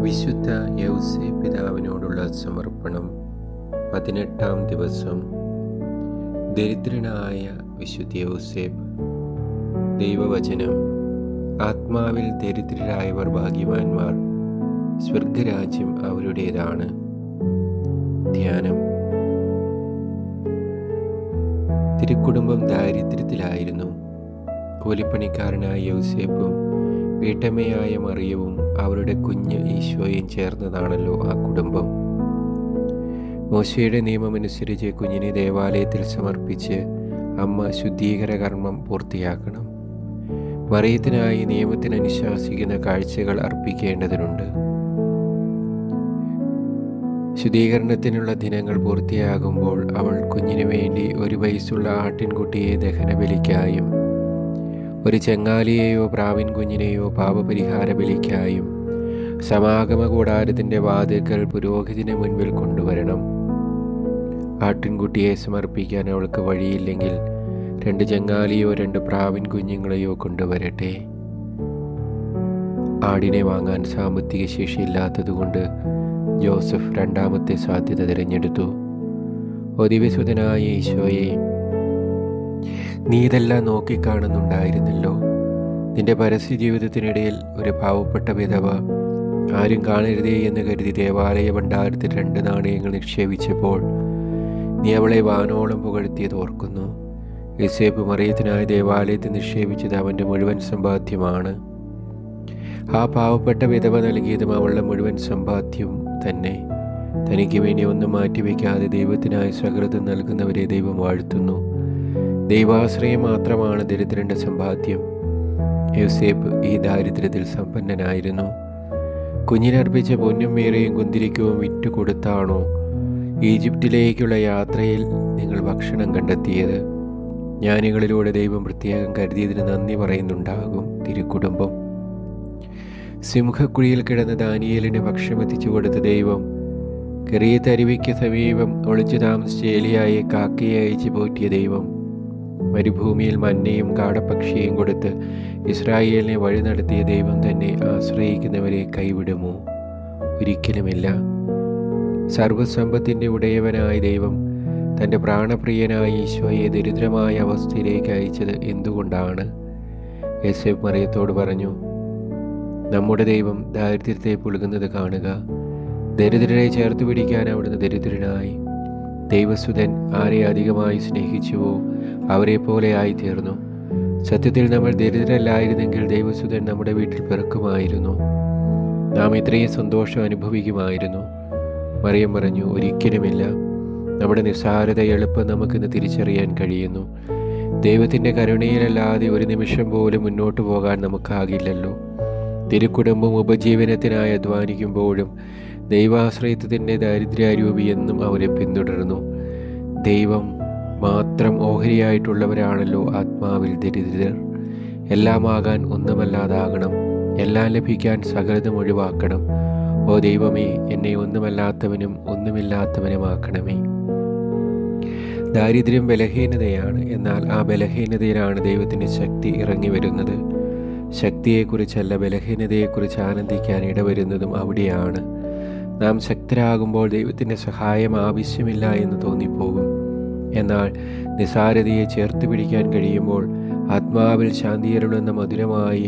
വിശുദ്ധ യൗസേ പിതാവിനോടുള്ള സമർപ്പണം. 18-ാം ദിവസം. ദരിദ്രനായ വിശുദ്ധ യൗസേപ്പ്. ദൈവവചനം. ആത്മാവിൽ ദരിദ്രരായവർ ഭാഗ്യവാന്മാർ, സ്വർഗരാജ്യം അവരുടേതാണ്. ധ്യാനം. തിരുക്കുടുംബം ദാരിദ്ര്യത്തിലായിരുന്നു. കൂലിപ്പണിക്കാരനായ യൗസേപ്പും വീട്ടമ്മയായ മറിയവും അവരുടെ കുഞ്ഞ് ഈശോയും ചേർന്നതാണല്ലോ ആ കുടുംബം. മോശയുടെ നിയമമനുസരിച്ച് കുഞ്ഞിനെ ദേവാലയത്തിൽ സമർപ്പിച്ച് അമ്മ ശുദ്ധീകര കർമ്മം പൂർത്തിയാക്കണം. മറിയത്തിനായി നിയമത്തിനനുശാസിക്കുന്ന കാഴ്ചകൾ അർപ്പിക്കേണ്ടതിനുണ്ട്. ശുദ്ധീകരണത്തിനുള്ള ദിനങ്ങൾ പൂർത്തിയാകുമ്പോൾ അവൾ കുഞ്ഞിനു വേണ്ടി 1 വയസ്സുള്ള ആട്ടിൻകുട്ടിയെ ദഹനബലിക്കായും 1 ചെങ്ങാലിയെയോ പ്രാവിൻ കുഞ്ഞിനെയോ പാപപരിഹാര ബലിക്കായും സമാഗമ കൂടാരത്തിൻ്റെ വാതിൽക്കൽ പുരോഹിതന് മുൻപിൽ കൊണ്ടുവരണം. ആട്ടിൻകുട്ടിയെ സമർപ്പിക്കാൻ അവൾക്ക് വഴിയില്ലെങ്കിൽ 2 ചെങ്ങാലിയോ 2 പ്രാവിൻ കുഞ്ഞുങ്ങളെയോ കൊണ്ടുവരട്ടെ. ആടിനെ വാങ്ങാൻ സാമ്പത്തിക ശേഷിയില്ലാത്തതുകൊണ്ട് ജോസഫ് 2ാമത്തെ സാധ്യത തിരഞ്ഞെടുത്തു. ഒതിവിസുതനായ ഈശോയെ, നീ ഇതെല്ലാം നോക്കിക്കാണുന്നുണ്ടായിരുന്നല്ലോ. നിന്റെ പരസ്യ ജീവിതത്തിനിടയിൽ ഒരു പാവപ്പെട്ട വിധവ ആരും കാണരുതേ എന്ന് കരുതി ദേവാലയ ഭണ്ഡാരത്തിൽ 2 നാണയങ്ങൾ നിക്ഷേപിച്ചപ്പോൾ നീ അവളെ വാനോളം പുകഴ്ത്തിയത് ഓർക്കുന്നു. യോസേപ്പ് മറിയത്തിനായി ദേവാലയത്തിൽ നിക്ഷേപിച്ചത് അവൻ്റെ മുഴുവൻ സമ്പാദ്യമാണ്. ആ പാവപ്പെട്ട വിധവ നൽകിയതും അവളുടെ മുഴുവൻ സമ്പാദ്യവും തന്നെ. തനിക്ക് വേണ്ടി ഒന്നും മാറ്റിവെക്കാതെ ദൈവത്തിനായി സകൃതം നൽകുന്നവരെ ദൈവം വാഴ്ത്തുന്നു. ദൈവാശ്രയം മാത്രമാണ് ദരിദ്രൻ്റെ സമ്പാദ്യം. യോസേപ്പ് ഈ ദാരിദ്ര്യത്തിൽ സമ്പന്നനായിരുന്നു. കുഞ്ഞിനർപ്പിച്ച പൊന്നും മീറയും കുന്തിരിക്കവും വിറ്റുകൊടുത്താണോ ഈജിപ്തിലേക്കുള്ള യാത്രയിൽ നിങ്ങൾ ഭക്ഷണം കണ്ടെത്തിയത്? ജ്ഞാനികളിലൂടെ ദൈവം പ്രത്യേകം കരുതിയതിന് നന്ദി പറയുന്നുണ്ടാകും തിരുക്കുടുംബം. സിംഹക്കുഴിയിൽ കിടന്ന ദാനിയേലിന് ഭക്ഷണമെത്തിച്ചു കൊടുത്ത ദൈവം കെറിയത്ത് അരുവിക്ക് സമീപം ഒളിച്ചു താമസിച്ച ഏലിയായെ കാക്കയെ അയച്ചു പോറ്റിയ ദൈവം മരുഭൂമിയിൽ മന്നയും കാടപ്പക്ഷിയും കൊടുത്ത് ഇസ്രായേലിനെ വഴി നടത്തിയ ദൈവം തന്നെ ആശ്രയിക്കുന്നവരെ കൈവിടുമോ? ഒരിക്കലുമില്ല. സർവസമ്പത്തിൻ്റെ ഉടയവനായ ദൈവം തൻ്റെ പ്രാണപ്രിയനായ ഈശോയെ ദരിദ്രമായ അവസ്ഥയിലേക്ക് അയച്ചത് എന്തുകൊണ്ടാണ്? യോസേപ്പ് മറിയത്തോട് പറഞ്ഞു, നമ്മുടെ ദൈവം ദാരിദ്ര്യത്തെ പുലുകുന്നത് കാണുക. ദരിദ്രരെ ചേർത്ത് പിടിക്കാൻ അവിടുന്ന് ദരിദ്രനായി. ദൈവസുതൻ ആരെ അധികമായി സ്നേഹിച്ചുവോ അവരെ പോലെ ആയിത്തീർന്നു. സത്യത്തിൽ നമ്മൾ ദരിദ്രരല്ലായിരുന്നെങ്കിൽ ദൈവസുതൻ നമ്മുടെ വീട്ടിൽ പിറക്കുമായിരുന്നു. നാം ഇത്രയും സന്തോഷം അനുഭവിക്കുമായിരുന്നു. മറിയം പറഞ്ഞു, ഒരിക്കലുമില്ല. നമ്മുടെ നിസ്സാരത എളുപ്പം നമുക്കിന്ന് തിരിച്ചറിയാൻ കഴിയുന്നു. ദൈവത്തിൻ്റെ കരുണയിലല്ലാതെ ഒരു നിമിഷം പോലും മുന്നോട്ട് പോകാൻ നമുക്കാകില്ലല്ലോ. തിരുക്കുടുംബം ഉപജീവനത്തിനായി അധ്വാനിക്കുമ്പോഴും ദൈവാശ്രയത്വത്തിൻ്റെ ദാരിദ്ര്യാരൂപി എന്നും അവരെ പിന്തുടർന്നു. ദൈവം മാത്രം ഓഹരിയായിട്ടുള്ളവരാണല്ലോ ആത്മാവിൽ ദരിദ്രർ. എല്ലാമാകാൻ ഒന്നുമല്ലാതാകണം, എല്ലാം ലഭിക്കാൻ സകലതും ഒഴിവാക്കണം. ഓ ദൈവമേ, എന്നെ ഒന്നുമല്ലാത്തവനും ഒന്നുമില്ലാത്തവനുമാക്കണമേ. ദാരിദ്ര്യം ബലഹീനതയാണ്. എന്നാൽ ആ ബലഹീനതയിലാണ് ദൈവത്തിൻ്റെ ശക്തി ഇറങ്ങി വരുന്നത്. ശക്തിയെക്കുറിച്ചല്ല, ബലഹീനതയെക്കുറിച്ച് ആനന്ദിക്കാൻ ഇടവരുന്നതും അവിടെയാണ്. നാം ശക്തരാകുമ്പോൾ ദൈവത്തിൻ്റെ സഹായം ആവശ്യമില്ല എന്ന് തോന്നിപ്പോകും. എന്നാൽ നിസാരതയെ ചേർത്ത് പിടിക്കാൻ കഴിയുമ്പോൾ ആത്മാവിൽ ശാന്തിയരുളുന്ന മധുരമായി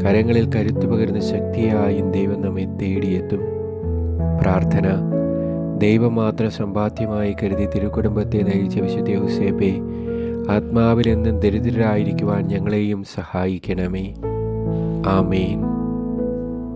കരങ്ങളിൽ കരുത്തു പകരുന്ന ശക്തിയായും ദൈവം നമ്മെ തേടിയെത്തും. പ്രാർത്ഥന. ദൈവം മാത്രം സമ്പാദ്യമായി കരുതി തിരുക്കുടുംബത്തെ നയിച്ച വിശുദ്ധ യോസേപ്പേ, ആത്മാവിൽ എന്നും ദരിദ്രരായിരിക്കുവാൻ ഞങ്ങളെയും സഹായിക്കണമേ. ആമേൻ.